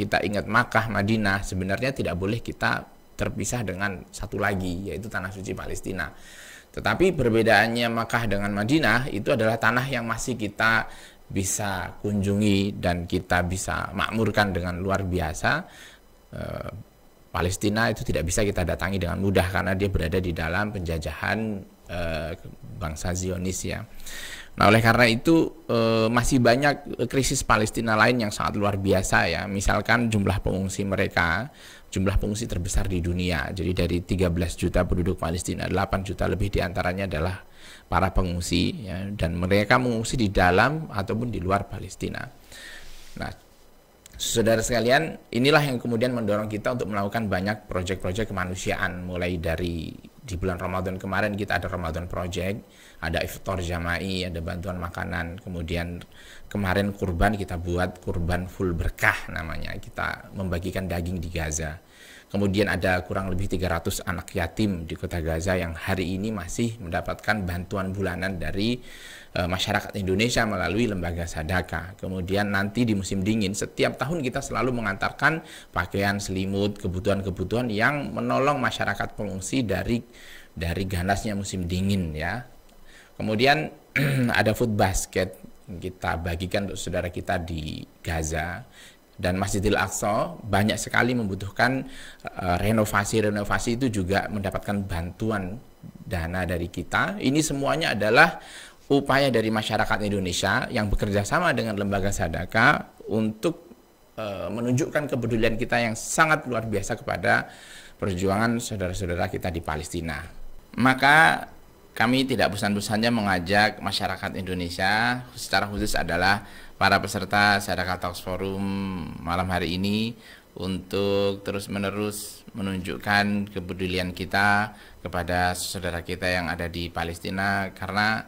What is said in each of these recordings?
kita ingat Makkah, Madinah, sebenarnya tidak boleh kita terpisah dengan satu lagi, yaitu tanah suci Palestina. Tetapi perbedaannya Makkah dengan Madinah itu adalah tanah yang masih kita bisa kunjungi dan kita bisa makmurkan dengan luar biasa. Palestina itu tidak bisa kita datangi dengan mudah karena dia berada di dalam penjajahan bangsa Zionis ya. Nah, oleh karena itu masih banyak krisis Palestina lain yang sangat luar biasa ya. Misalkan jumlah pengungsi mereka, jumlah pengungsi terbesar di dunia. Jadi dari 13 juta penduduk Palestina, 8 juta lebih diantaranya adalah para pengungsi ya, dan mereka mengungsi di dalam ataupun di luar Palestina. Nah, saudara sekalian, inilah yang kemudian mendorong kita untuk melakukan banyak proyek-proyek kemanusiaan. Mulai dari di bulan Ramadan kemarin kita ada Ramadan Project, ada iftar jama'i, ada bantuan makanan. Kemudian kemarin kurban kita buat kurban full berkah namanya. Kita membagikan daging di Gaza. Kemudian ada kurang lebih 300 anak yatim di kota Gaza yang hari ini masih mendapatkan bantuan bulanan dari masyarakat Indonesia melalui lembaga Sadaka. Kemudian nanti di musim dingin setiap tahun kita selalu mengantarkan pakaian, selimut, kebutuhan-kebutuhan yang menolong masyarakat pengungsi dari ganasnya musim dingin ya. Kemudian ada food basket kita bagikan untuk saudara kita di Gaza. Dan Masjidil Aqsa banyak sekali membutuhkan renovasi itu juga mendapatkan bantuan dana dari kita. Ini semuanya adalah upaya dari masyarakat Indonesia yang bekerja sama dengan lembaga Sadaka untuk menunjukkan kepedulian kita yang sangat luar biasa kepada perjuangan saudara-saudara kita di Palestina. Maka kami tidak bosan-bosannya mengajak masyarakat Indonesia, secara khusus adalah para peserta Sadaka Talks Forum malam hari ini, untuk terus-menerus menunjukkan kepedulian kita kepada saudara kita yang ada di Palestina, karena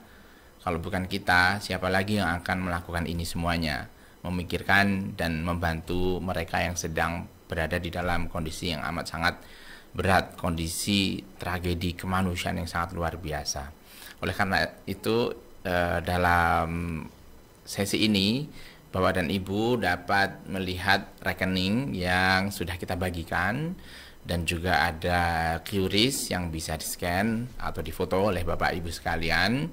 kalau bukan kita, siapa lagi yang akan melakukan ini semuanya, memikirkan dan membantu mereka yang sedang berada di dalam kondisi yang amat sangat berat, kondisi tragedi kemanusiaan yang sangat luar biasa. Oleh karena itu, dalam sesi ini Bapak dan Ibu dapat melihat rekening yang sudah kita bagikan, dan juga ada QRIS yang bisa di-scan atau difoto oleh Bapak Ibu sekalian,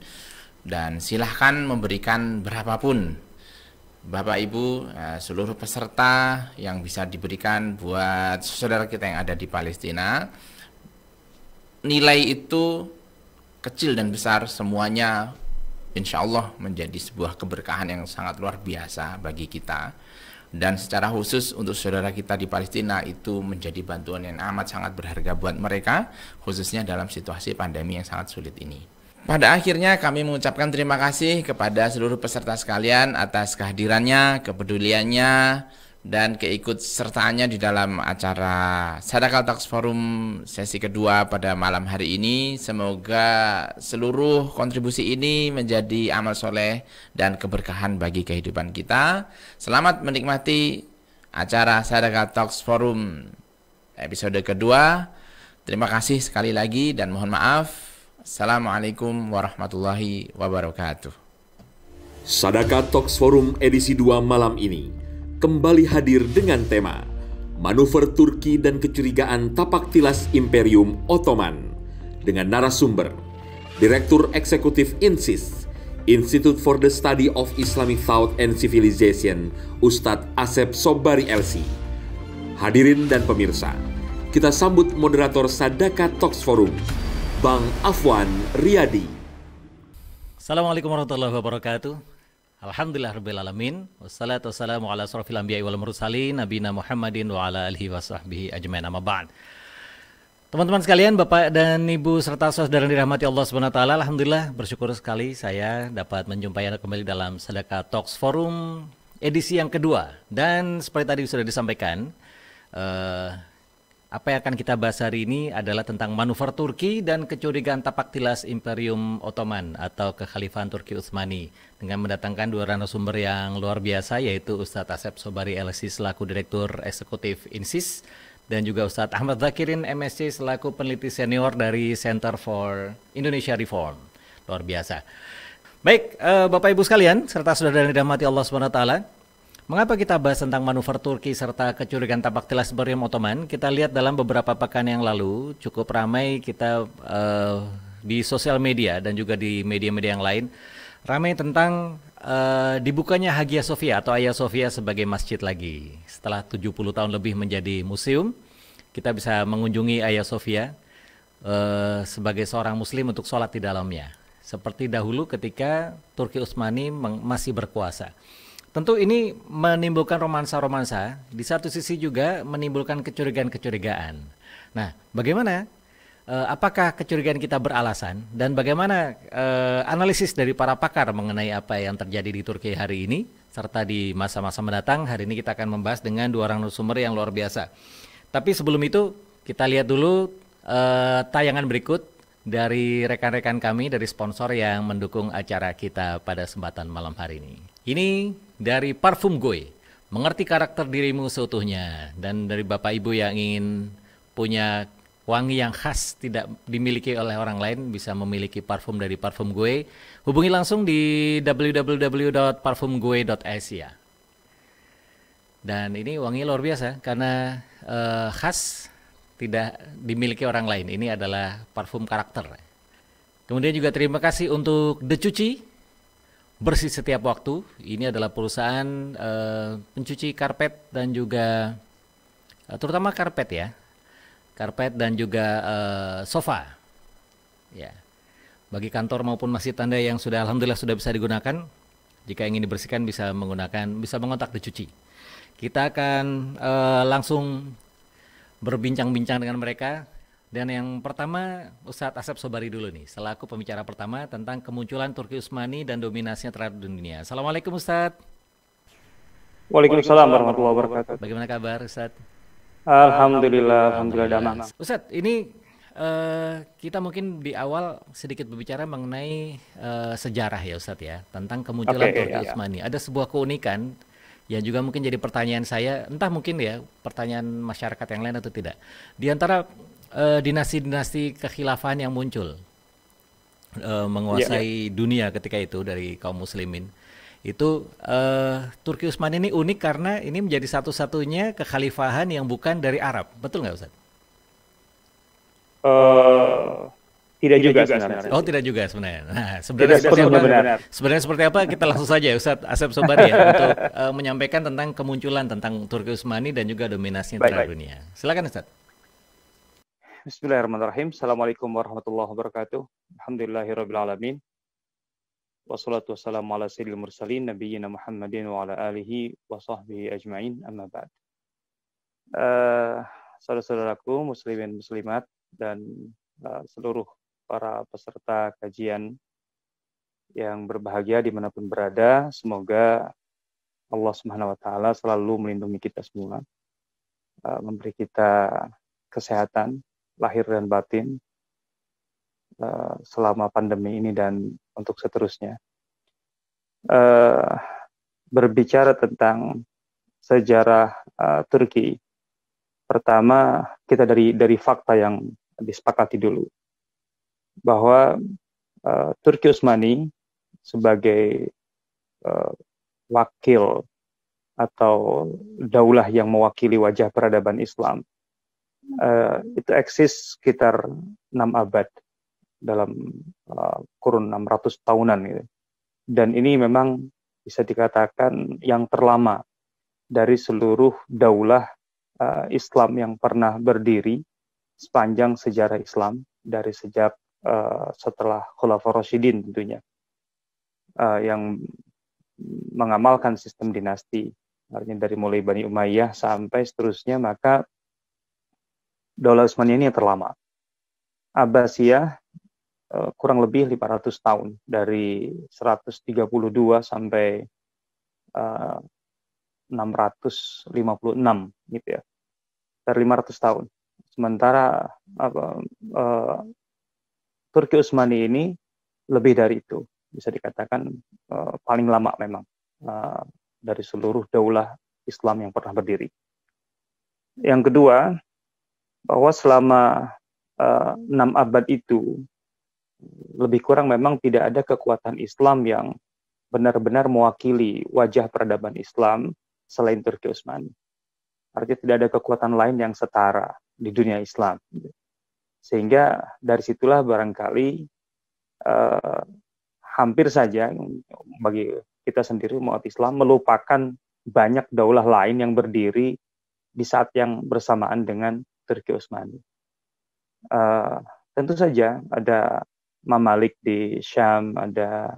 dan silahkan memberikan berapapun Bapak Ibu, seluruh peserta yang bisa diberikan buat saudara kita yang ada di Palestina. Nilai itu kecil dan besar semuanya insya Allah menjadi sebuah keberkahan yang sangat luar biasa bagi kita. Dan secara khusus untuk saudara kita di Palestina itu menjadi bantuan yang amat sangat berharga buat mereka, khususnya dalam situasi pandemi yang sangat sulit ini. Pada akhirnya kami mengucapkan terima kasih kepada seluruh peserta sekalian atas kehadirannya, kepeduliannya, dan keikutsertaannya di dalam acara Sadaka Talks Forum sesi kedua pada malam hari ini. Semoga seluruh kontribusi ini menjadi amal soleh dan keberkahan bagi kehidupan kita. Selamat menikmati acara Sadaka Talks Forum episode kedua. Terima kasih sekali lagi dan mohon maaf. Assalamualaikum warahmatullahi wabarakatuh. Sadaka Talks Forum edisi 2 malam ini kembali hadir dengan tema Manuver Turki dan Kecurigaan Tapak Tilas Imperium Ottoman, dengan narasumber Direktur Eksekutif INSIS, Institute for the Study of Islamic Thought and Civilization, Ustadz Asep Sobari LC. Hadirin dan pemirsa, kita sambut moderator Sadaka Talks Forum, Bang Afwan Riyadi. Assalamualaikum warahmatullahi wabarakatuh. Alhamdulillah rabbil alamin. Wassalatu wassalamu ala asrofil anbiya'i wal mursalin nabiyina Muhammadin wa ala alihi wa sahbihi ajmain, amma ba'd. Teman-teman sekalian, Bapak dan Ibu serta saudara yang dirahmati Allah Subhanahu wa taala, alhamdulillah bersyukur sekali saya dapat menjumpai Anda kembali dalam Sadaka Talks Forum edisi yang kedua. Dan seperti tadi sudah disampaikan, apa yang akan kita bahas hari ini adalah tentang manuver Turki dan kecurigaan tapak tilas Imperium Ottoman atau Kekhalifahan Turki Utsmani, dengan mendatangkan dua narasumber yang luar biasa, yaitu Ustadz Asep Sobari LC selaku Direktur Eksekutif INSIS, dan juga Ustadz Ahmad Zakirin MSc selaku peneliti senior dari Center for Indonesia Reform. Luar biasa. Baik, Bapak Ibu sekalian serta saudara yang dirahmati Allah Subhanahu wa taala, Mengapa kita bahas tentang manuver Turki serta kecurigaan tapak tilas Imperium Ottoman? Kita lihat dalam beberapa pekan yang lalu cukup ramai kita di sosial media dan juga di media-media yang lain ramai tentang dibukanya Hagia Sophia atau Hagia Sophia sebagai masjid lagi. Setelah 70 tahun lebih menjadi museum, kita bisa mengunjungi Hagia Sophia sebagai seorang muslim untuk sholat di dalamnya. Seperti dahulu ketika Turki Utsmani masih berkuasa. Tentu ini menimbulkan romansa-romansa, di satu sisi juga menimbulkan kecurigaan-kecurigaan. Nah, bagaimana? Apakah kecurigaan kita beralasan? Dan bagaimana analisis dari para pakar mengenai apa yang terjadi di Turki hari ini, serta di masa-masa mendatang? Hari ini kita akan membahas dengan dua orang narasumber yang luar biasa. Tapi sebelum itu, kita lihat dulu tayangan berikut dari rekan-rekan kami, dari sponsor yang mendukung acara kita pada kesempatan malam hari ini. Ini dari Parfum Gue, mengerti karakter dirimu seutuhnya. Dan dari Bapak Ibu yang ingin punya wangi yang khas tidak dimiliki oleh orang lain, bisa memiliki parfum dari Parfum Gue. Hubungi langsung di www.parfumgue.is ya. Dan ini wangi luar biasa karena khas, tidak dimiliki orang lain. Ini adalah parfum karakter. Kemudian juga terima kasih untuk The Cuci, bersih setiap waktu. Ini adalah perusahaan pencuci karpet dan juga terutama karpet ya. Karpet dan juga sofa. Ya. Bagi kantor maupun masjid Anda yang alhamdulillah sudah bisa digunakan, jika ingin dibersihkan bisa mengontak The Cuci. Kita akan langsung berbincang-bincang dengan mereka. Dan yang pertama, Ustadz Asep Sobari dulu nih, selaku pembicara pertama tentang kemunculan Turki Utsmani dan dominasinya terhadap dunia. Assalamualaikum Ustadz. Waalaikumsalam warahmatullahi wabarakatuh. Bagaimana kabar Ustadz? Alhamdulillah damai. Ustadz, ini kita mungkin di awal sedikit berbicara mengenai sejarah ya Ustadz ya, tentang kemunculan Turki Utsmani. Ada sebuah keunikan yang juga mungkin jadi pertanyaan saya, entah mungkin ya pertanyaan masyarakat yang lain atau tidak. Di antara dinasti-dinasti kekhilafahan yang muncul menguasai dunia ketika itu dari kaum muslimin, itu Turki Utsmani ini unik karena ini menjadi satu-satunya kekhalifahan yang bukan dari Arab. Betul nggak Ustaz? Tidak juga sebenarnya. Oh, tidak juga sebenarnya. Nah, sebenarnya seperti apa? Kita langsung saja Ustadz Asep Sobari ya untuk menyampaikan tentang kemunculan tentang Turki Utsmani dan juga dominasinya terhadap dunia. Silakan Ustadz. Bismillahirrahmanirrahim. Assalamualaikum warahmatullahi wabarakatuh. Alhamdulillahirabbil alamin. Wassalatu wassalamu ala sayyidil mursalin nabiyyina Muhammadin wa ala alihi wa sahbihi ajma'in. Amma ba'd. Saudara-saudaraku muslimin muslimat dan seluruh para peserta kajian yang berbahagia dimanapun berada, semoga Allah Subhanahu wa Ta'ala selalu melindungi kita semua, memberi kita kesehatan lahir dan batin selama pandemi ini dan untuk seterusnya. Berbicara tentang sejarah Turki, pertama kita dari fakta yang disepakati dulu, bahwa Turki Utsmani sebagai wakil atau daulah yang mewakili wajah peradaban Islam itu eksis sekitar 6 abad dalam kurun 600 tahunan gitu. Dan ini memang bisa dikatakan yang terlama dari seluruh daulah Islam yang pernah berdiri sepanjang sejarah Islam dari sejak setelah Khulafaur Rasyidin tentunya, yang mengamalkan sistem dinasti, artinya dari mulai Bani Umayyah sampai seterusnya. Maka Daulah Utsmaniyah ini yang terlama. Abbasiyah kurang lebih 500 tahun, dari 132 sampai 656 gitu ya, dari 500 tahun. Sementara Turki Utsmani ini lebih dari itu, bisa dikatakan paling lama memang dari seluruh daulah Islam yang pernah berdiri. Yang kedua, bahwa selama 6 abad itu lebih kurang memang tidak ada kekuatan Islam yang benar-benar mewakili wajah peradaban Islam selain Turki Utsmani. Artinya tidak ada kekuatan lain yang setara di dunia Islam. Sehingga dari situlah barangkali hampir saja bagi kita sendiri umat Islam melupakan banyak daulah lain yang berdiri di saat yang bersamaan dengan Turki Utsmani. Tentu saja ada Mamalik di Syam, ada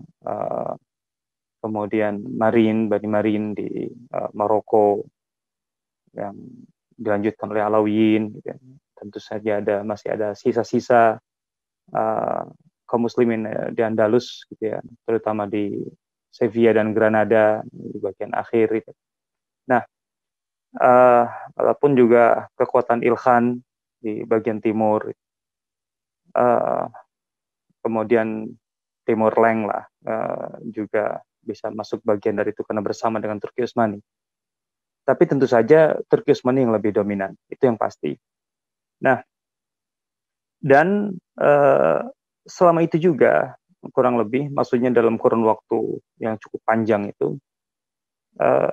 kemudian Bani Marin di Maroko yang dilanjutkan oleh Alawiyin. Gitu. Tentu saja masih ada sisa-sisa kaum muslimin di Andalus, gitu ya, terutama di Sevilla dan Granada di bagian akhir. Gitu. Nah, walaupun juga kekuatan Ilkhan di bagian timur, kemudian Timur Leng lah juga bisa masuk bagian dari itu karena bersama dengan Turki Utsmani. Tapi tentu saja Turki Utsmani yang lebih dominan, itu yang pasti. Nah, dan selama itu juga kurang lebih, maksudnya dalam kurun waktu yang cukup panjang itu,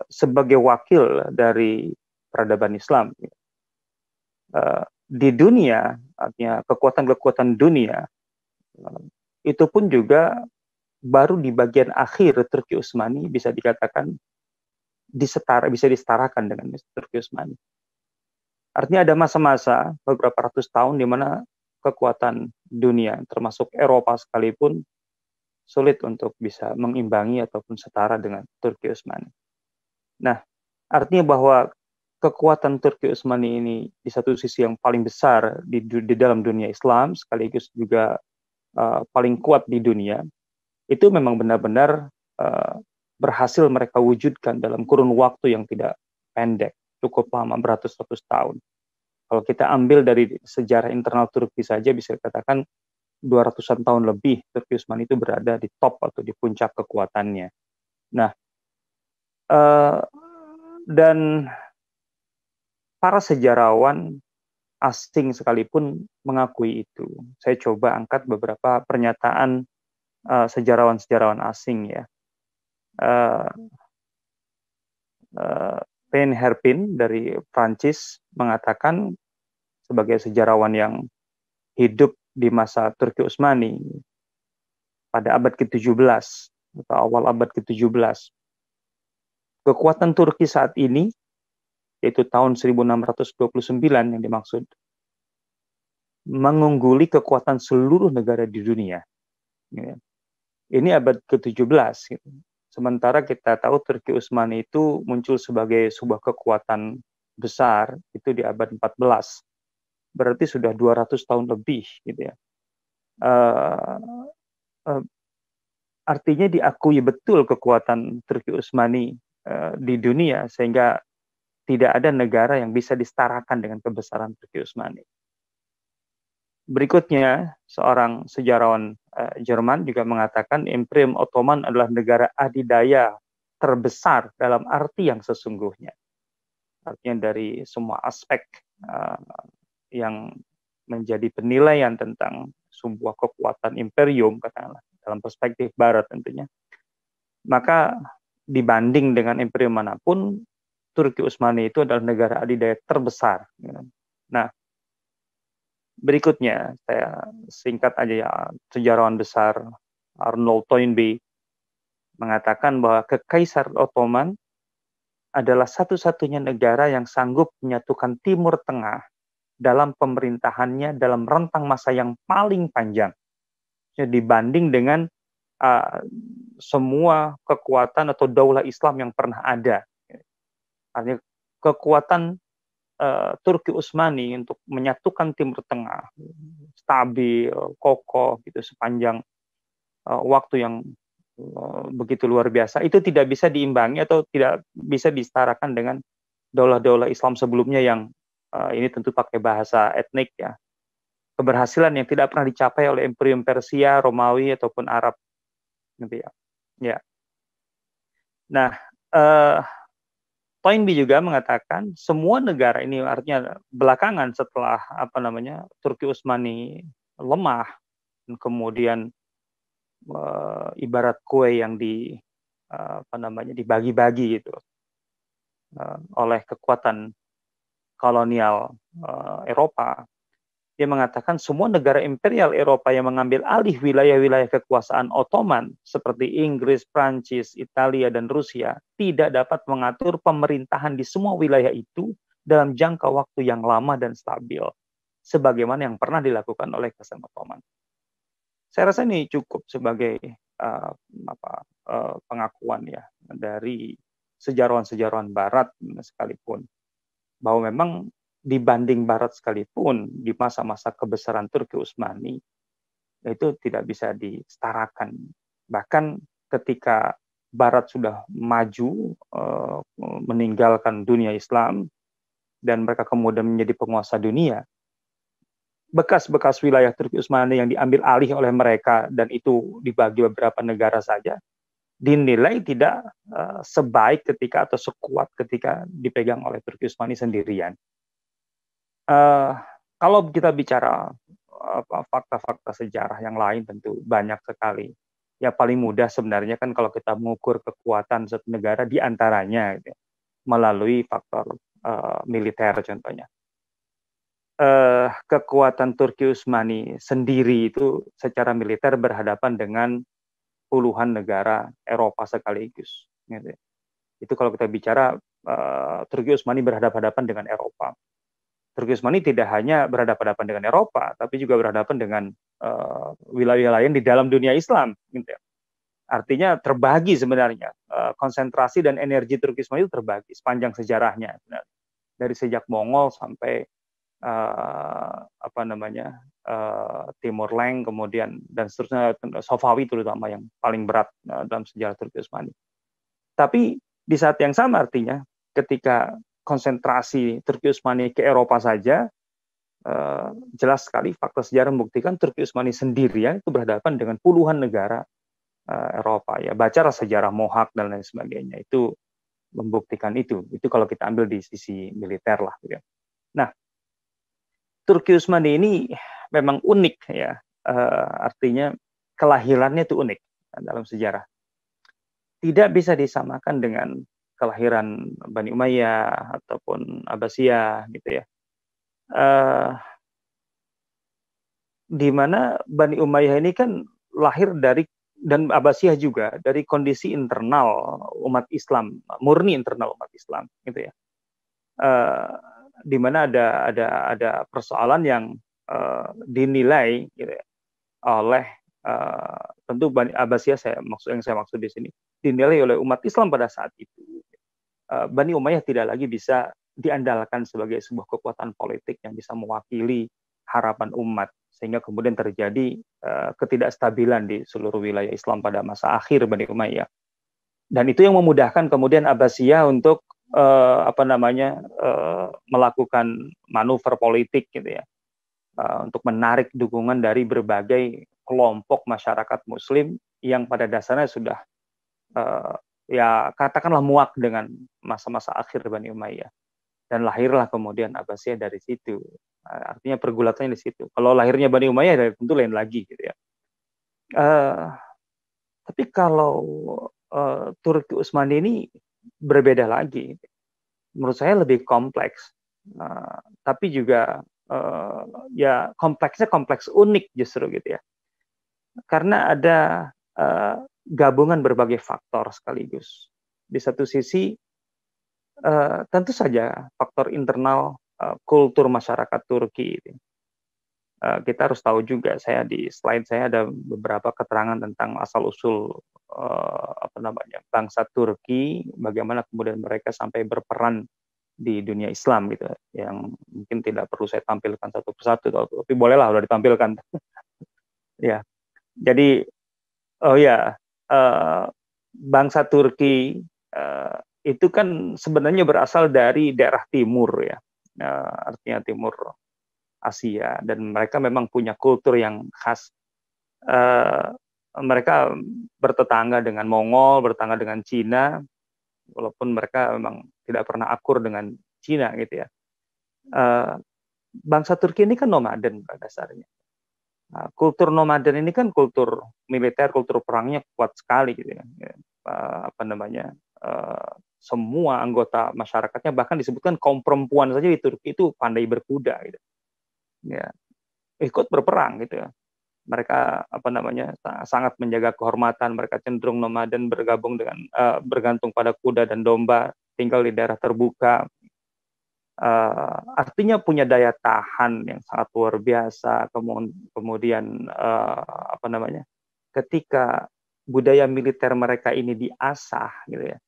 sebagai wakil dari peradaban Islam di dunia, artinya kekuatan-kekuatan dunia, itu pun juga baru di bagian akhir Turki Utsmani bisa dikatakan bisa disetarakan dengan Turki Utsmani. Artinya ada masa-masa beberapa ratus tahun di mana kekuatan dunia, termasuk Eropa sekalipun, sulit untuk bisa mengimbangi ataupun setara dengan Turki Utsmani. Nah, artinya bahwa kekuatan Turki Utsmani ini di satu sisi yang paling besar di dalam dunia Islam, sekaligus juga paling kuat di dunia, itu memang benar-benar berhasil mereka wujudkan dalam kurun waktu yang tidak pendek, cukup lama, beratus-ratus tahun. Kalau kita ambil dari sejarah internal Turki saja, bisa dikatakan 200-an tahun lebih Turki Utsmani itu berada di top atau di puncak kekuatannya. Nah, dan para sejarawan asing sekalipun mengakui itu. Saya coba angkat beberapa pernyataan sejarawan-sejarawan asing ya. René Herpin dari Prancis mengatakan, sebagai sejarawan yang hidup di masa Turki Utsmani pada abad ke-17 atau awal abad ke-17, kekuatan Turki saat ini, yaitu tahun 1629 yang dimaksud, mengungguli kekuatan seluruh negara di dunia. Ini abad ke-17. Gitu. Sementara kita tahu Turki Utsmani itu muncul sebagai sebuah kekuatan besar itu di abad 14. Berarti sudah 200 tahun lebih. Gitu ya. Artinya diakui betul kekuatan Turki Utsmani di dunia, sehingga tidak ada negara yang bisa disetarakan dengan kebesaran Turki Utsmani. Berikutnya, seorang sejarawan Jerman juga mengatakan Imperium Ottoman adalah negara adidaya terbesar dalam arti yang sesungguhnya. Artinya dari semua aspek yang menjadi penilaian tentang sebuah kekuatan imperium, katakanlah dalam perspektif Barat tentunya. Maka dibanding dengan imperium manapun, Turki Utsmani itu adalah negara adidaya terbesar. Nah, berikutnya, saya singkat aja ya, sejarawan besar Arnold Toynbee mengatakan bahwa Kekaisaran Ottoman adalah satu-satunya negara yang sanggup menyatukan Timur Tengah dalam pemerintahannya dalam rentang masa yang paling panjang. Dibanding dengan semua kekuatan atau daulah Islam yang pernah ada. Artinya kekuatan Turki Utsmani untuk menyatukan Timur Tengah stabil, kokoh gitu sepanjang waktu yang begitu luar biasa, itu tidak bisa diimbangi atau tidak bisa disetarakan dengan daulah-daulah Islam sebelumnya yang ini tentu pakai bahasa etnik ya. Keberhasilan yang tidak pernah dicapai oleh Imperium Persia, Romawi ataupun Arab gitu ya. Ya. Nah, Toynbee juga mengatakan semua negara ini, artinya belakangan setelah Turki Utsmani lemah dan kemudian ibarat kue yang dibagi-bagi gitu. oleh kekuatan kolonial Eropa. Dia mengatakan semua negara imperial Eropa yang mengambil alih wilayah-wilayah kekuasaan Ottoman seperti Inggris, Prancis, Italia, dan Rusia tidak dapat mengatur pemerintahan di semua wilayah itu dalam jangka waktu yang lama dan stabil, sebagaimana yang pernah dilakukan oleh Kekaisaran Ottoman. Saya rasa ini cukup sebagai pengakuan ya dari sejarawan-sejarawan Barat sekalipun, bahwa memang dibanding Barat sekalipun di masa-masa kebesaran Turki Utsmani itu tidak bisa disetarakan. Bahkan ketika Barat sudah maju meninggalkan dunia Islam dan mereka kemudian menjadi penguasa dunia, bekas-bekas wilayah Turki Utsmani yang diambil alih oleh mereka dan itu dibagi beberapa negara saja dinilai tidak sebaik ketika atau sekuat ketika dipegang oleh Turki Utsmani sendirian. Kalau kita bicara fakta-fakta sejarah yang lain tentu banyak sekali. Ya paling mudah sebenarnya kan kalau kita mengukur kekuatan suatu negara diantaranya gitu, melalui faktor militer contohnya. Kekuatan Turki Utsmani sendiri itu secara militer berhadapan dengan puluhan negara Eropa sekaligus. Gitu. Itu kalau kita bicara Turki Utsmani berhadapan-hadapan dengan Eropa. Turki Utsmani tidak hanya berhadapan-hadapan dengan Eropa, tapi juga berhadapan dengan wilayah lain di dalam dunia Islam. Gitu. Artinya terbagi sebenarnya konsentrasi dan energi Turki Utsmani itu terbagi sepanjang sejarahnya. Dari sejak Mongol sampai Timur Leng, kemudian dan seterusnya, Safawi terutama yang paling berat dalam sejarah Turki Utsmani. Tapi di saat yang sama artinya ketika konsentrasi Turki Utsmani ke Eropa saja, jelas sekali fakta sejarah membuktikan Turki Utsmani sendirian itu berhadapan dengan puluhan negara Eropa. Ya, bacalah sejarah Mohawk dan lain sebagainya, itu membuktikan itu. Itu kalau kita ambil di sisi militer lah. Ya. Nah, Turki Utsmani ini memang unik ya, artinya kelahirannya itu unik dalam sejarah. Tidak bisa disamakan dengan kelahiran Bani Umayyah ataupun Abbasiyah gitu ya. Di mana Bani Umayyah ini kan lahir dari, dan Abbasiyah juga, dari kondisi internal umat Islam, murni internal umat Islam gitu ya. Di mana ada persoalan yang dinilai gitu ya, oleh tentu Bani Abbasiyah, yang saya maksud di sini dinilai oleh umat Islam pada saat itu. Bani Umayyah tidak lagi bisa diandalkan sebagai sebuah kekuatan politik yang bisa mewakili harapan umat, sehingga kemudian terjadi ketidakstabilan di seluruh wilayah Islam pada masa akhir Bani Umayyah. Dan itu yang memudahkan kemudian Abbasiyah untuk melakukan manuver politik gitu ya, untuk menarik dukungan dari berbagai kelompok masyarakat Muslim yang pada dasarnya sudah ya katakanlah muak dengan masa-masa akhir Bani Umayyah, dan lahirlah kemudian Abbasiyah dari situ. Artinya pergulatannya di situ. Kalau lahirnya Bani Umayyah dari tentu lain lagi gitu ya. Tapi kalau Turki Utsmani ini berbeda lagi. Menurut saya lebih kompleks. Tapi juga ya kompleksnya kompleks unik justru gitu ya. Karena ada gabungan berbagai faktor sekaligus. Di satu sisi tentu saja faktor internal kultur masyarakat Turki. Kita harus tahu juga, saya di slide saya ada beberapa keterangan tentang asal usul bangsa Turki, bagaimana kemudian mereka sampai berperan di dunia Islam gitu, yang mungkin tidak perlu saya tampilkan satu persatu, tapi bolehlah udah ditampilkan. Ya, jadi bangsa Turki itu kan sebenarnya berasal dari daerah timur ya, artinya timur Asia, dan mereka memang punya kultur yang khas. Mereka bertetangga dengan Mongol, bertetangga dengan Cina, walaupun mereka memang tidak pernah akur dengan Cina gitu ya. Bangsa Turki ini kan nomaden pada dasarnya. Kultur nomaden ini kan kultur militer, kultur perangnya kuat sekali gitu ya. semua anggota masyarakatnya, bahkan disebutkan kaum perempuan saja di Turki itu pandai berkuda gitu. Ya, ikut berperang gitu ya. Mereka sangat menjaga kehormatan, mereka cenderung nomaden, bergantung pada kuda dan domba, tinggal di daerah terbuka. Artinya punya daya tahan yang sangat luar biasa. Kemudian ketika budaya militer mereka ini diasah gitu ya,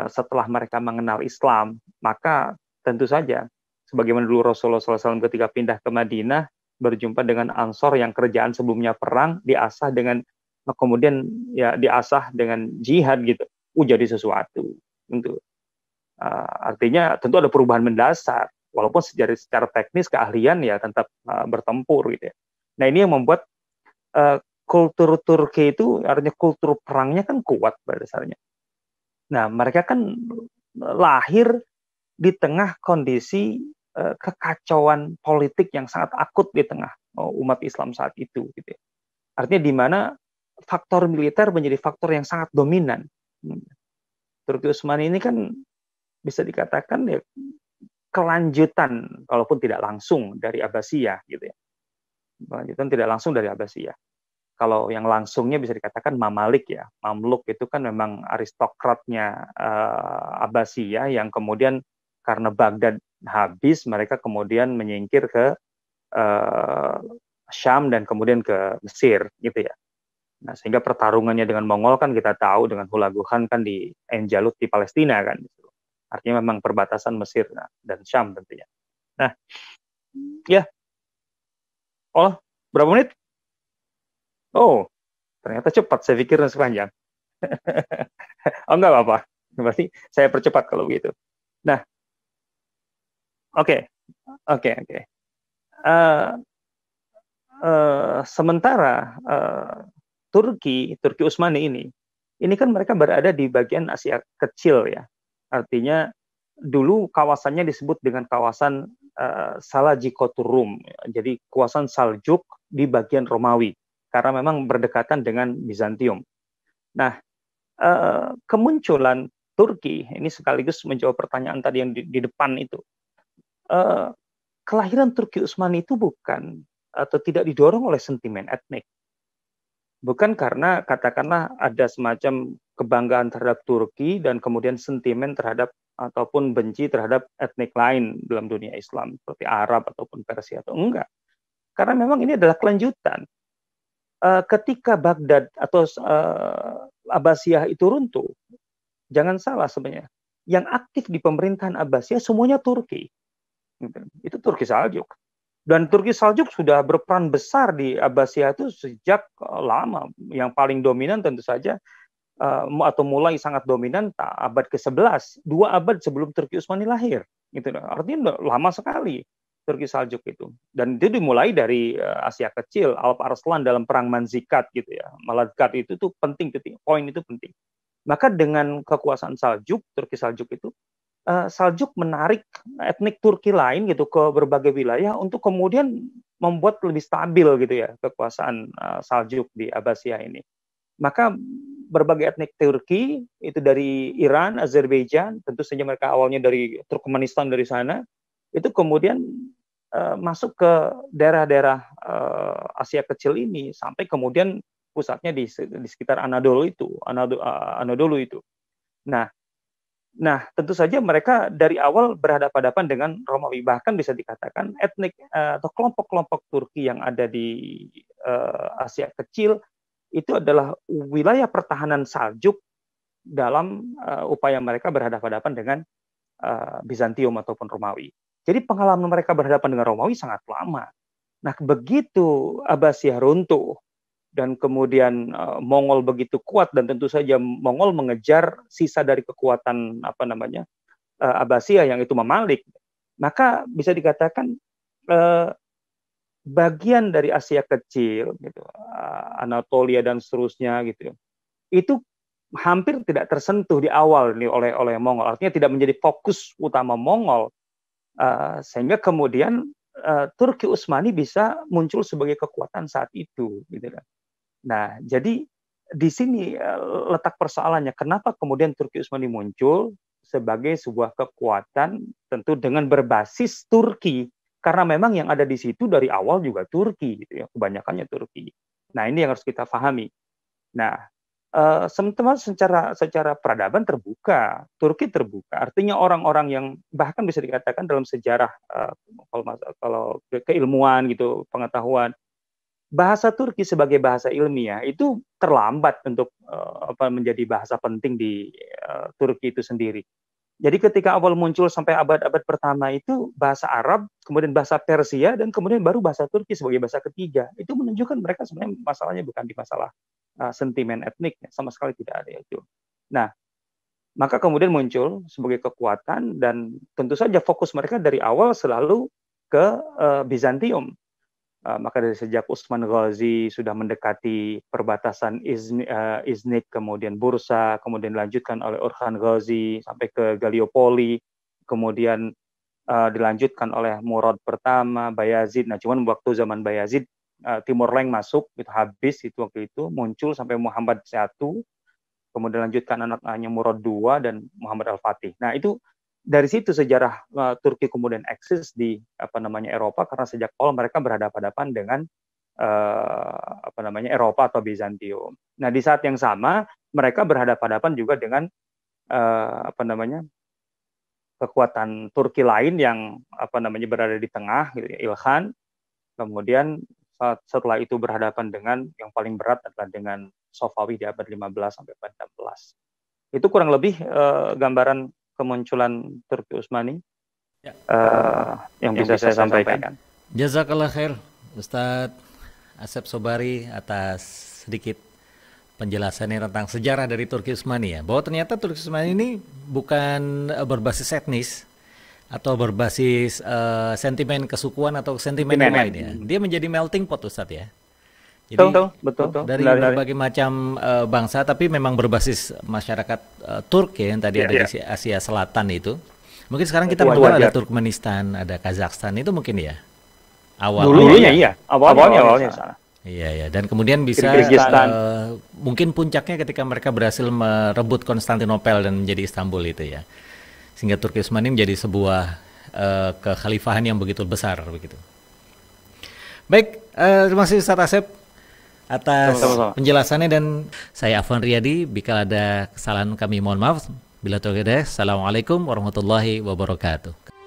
setelah mereka mengenal Islam, maka tentu saja sebagaimana dulu Rasulullah SAW ketika pindah ke Madinah berjumpa dengan Ansor yang kerjaan sebelumnya perang, diasah dengan jihad gitu, jadi sesuatu tentu. Artinya tentu ada perubahan mendasar, walaupun secara teknis keahlian ya tetap bertempur gitu ya. Nah ini yang membuat kultur Turki itu, artinya kultur perangnya kan kuat pada dasarnya. Nah mereka kan lahir di tengah kondisi kekacauan politik yang sangat akut di tengah umat Islam saat itu gitu ya. Artinya di mana faktor militer menjadi faktor yang sangat dominan. Turki Utsmani ini kan bisa dikatakan ya kelanjutan, walaupun tidak langsung dari Abbasiyah gitu ya. Kelanjutan tidak langsung dari Abbasiyah. Kalau yang langsungnya bisa dikatakan Mamalik ya. Mamluk itu kan memang aristokratnya Abbasiyah yang kemudian karena Baghdad habis, mereka kemudian menyingkir ke Syam dan kemudian ke Mesir gitu ya. Nah, sehingga pertarungannya dengan Mongol kan kita tahu dengan Hulaguhan kan di Ain Jalut di Palestina kan. Artinya memang perbatasan Mesir dan Syam tentunya. Nah, ya. Oh, berapa menit? Oh, ternyata cepat. Saya pikir sepanjang. Oh, enggak apa-apa. Berarti saya percepat kalau begitu. Nah, oke. Sementara Turki Utsmani ini kan mereka berada di bagian Asia Kecil ya. Artinya dulu kawasannya disebut dengan kawasan Salajikoturum, jadi kawasan Saljuk di bagian Romawi, karena memang berdekatan dengan Bizantium. Nah, kemunculan Turki ini sekaligus menjawab pertanyaan tadi yang di depan itu. Kelahiran Turki Utsmani itu bukan atau tidak didorong oleh sentimen etnik. Bukan karena katakanlah ada semacam kebanggaan terhadap Turki dan kemudian sentimen terhadap ataupun benci terhadap etnik lain dalam dunia Islam seperti Arab ataupun Persia, atau enggak. Karena memang ini adalah kelanjutan. Ketika Baghdad atau Abbasiyah itu runtuh, jangan salah sebenarnya, yang aktif di pemerintahan Abbasiyah semuanya Turki. Itu Turki Saljuk. Dan Turki Saljuk sudah berperan besar di Abbasiyah itu sejak lama. Yang paling dominan tentu saja atau mulai sangat dominan abad ke-11, 2 abad sebelum Turki Utsmani lahir. Gitu. Artinya lama sekali Turki Saljuk itu. Dan itu dimulai dari Asia Kecil, Alp Arslan dalam perang Manzikat gitu ya. Malazgirt itu tuh penting, poin itu penting. Maka dengan kekuasaan Saljuk, Turki Saljuk itu Saljuk menarik etnik Turki lain gitu ke berbagai wilayah untuk kemudian membuat lebih stabil gitu ya kekuasaan Saljuk di Abbasiyah ini. Maka berbagai etnik Turki itu dari Iran, Azerbaijan, tentu saja mereka awalnya dari Turkmenistan dari sana, itu kemudian masuk ke daerah-daerah Asia Kecil ini sampai kemudian pusatnya di sekitar Anadolu itu. Nah, tentu saja mereka dari awal berhadapan-hadapan dengan Romawi. Bahkan bisa dikatakan etnik atau kelompok-kelompok Turki yang ada di Asia Kecil itu adalah wilayah pertahanan Saljuk dalam upaya mereka berhadapan-hadapan dengan Bizantium ataupun Romawi. Jadi pengalaman mereka berhadapan dengan Romawi sangat lama. Nah, begitu Abbasiyah runtuh, dan kemudian Mongol begitu kuat, dan tentu saja Mongol mengejar sisa dari kekuatan Abbasiyah yang itu Mamalik, maka bisa dikatakan bagian dari Asia Kecil gitu, Anatolia dan seterusnya gitu, itu hampir tidak tersentuh di awal nih oleh Mongol, artinya tidak menjadi fokus utama Mongol, sehingga kemudian Turki Utsmani bisa muncul sebagai kekuatan saat itu gitu kan. Nah, jadi di sini letak persoalannya. Kenapa kemudian Turki Utsmani muncul sebagai sebuah kekuatan tentu dengan berbasis Turki, karena memang yang ada di situ dari awal juga Turki gitu ya, kebanyakannya Turki. Nah, ini yang harus kita pahami. Nah, sementara secara peradaban terbuka, Turki terbuka. Artinya orang-orang yang bahkan bisa dikatakan dalam sejarah kalau keilmuan gitu, pengetahuan, bahasa Turki sebagai bahasa ilmiah itu terlambat untuk menjadi bahasa penting di Turki itu sendiri. Jadi ketika awal muncul sampai abad-abad pertama itu bahasa Arab, kemudian bahasa Persia, dan kemudian baru bahasa Turki sebagai bahasa ketiga. Itu menunjukkan mereka sebenarnya masalahnya bukan di masalah sentimen etnik, sama sekali tidak ada itu. Nah, maka kemudian muncul sebagai kekuatan, dan tentu saja fokus mereka dari awal selalu ke Bizantium. Maka dari sejak Utsman Ghazi sudah mendekati perbatasan Iznik, kemudian Bursa, kemudian dilanjutkan oleh Orhan Ghazi sampai ke Gallipoli, kemudian dilanjutkan oleh Murad pertama, Bayazid. Nah, cuman waktu zaman Bayazid Timur Leng masuk, itu habis itu waktu itu, muncul sampai Muhammad I, kemudian lanjutkan anak-anaknya Murad II dan Muhammad Al-Fatih. Nah, itu dari situ sejarah Turki kemudian eksis di Eropa, karena sejak awal mereka berhadapan-hadapan dengan Eropa atau Bizantium. Nah, di saat yang sama mereka berhadapan-hadapan juga dengan kekuatan Turki lain yang berada di tengah, gitu, Ilkhan. Kemudian setelah itu berhadapan dengan yang paling berat adalah dengan Safawi di abad 15 sampai abad 16. Itu kurang lebih gambaran kemunculan Turki Utsmani yang bisa saya sampaikan. Jazakallah khair Ustadz Asep Sobari atas sedikit penjelasannya tentang sejarah dari Turki Utsmani ya. Bahwa ternyata Turki Utsmani ini bukan berbasis etnis atau berbasis sentimen kesukuan atau sentimen yang lain ya. Dia menjadi melting pot Ustadz ya. Jadi betul. Dari berbagai macam bangsa, tapi memang berbasis masyarakat Turk ya, yang tadi ada di Asia Selatan itu. Mungkin sekarang kita mengenal ada Turkmenistan, ada Kazakhstan, itu mungkin ya dulunya iya, awalnya sana. Iya, dan kemudian bisa mungkin puncaknya ketika mereka berhasil merebut Konstantinopel dan menjadi Istanbul itu ya. Sehingga Turki Utsmani menjadi sebuah kekhalifahan yang begitu besar begitu. Baik, terima kasih Ustadz Asep atas penjelasannya, dan saya Afwan Riyadi. Bila ada kesalahan kami mohon maaf. Bila terjadi, assalamualaikum warahmatullahi wabarakatuh.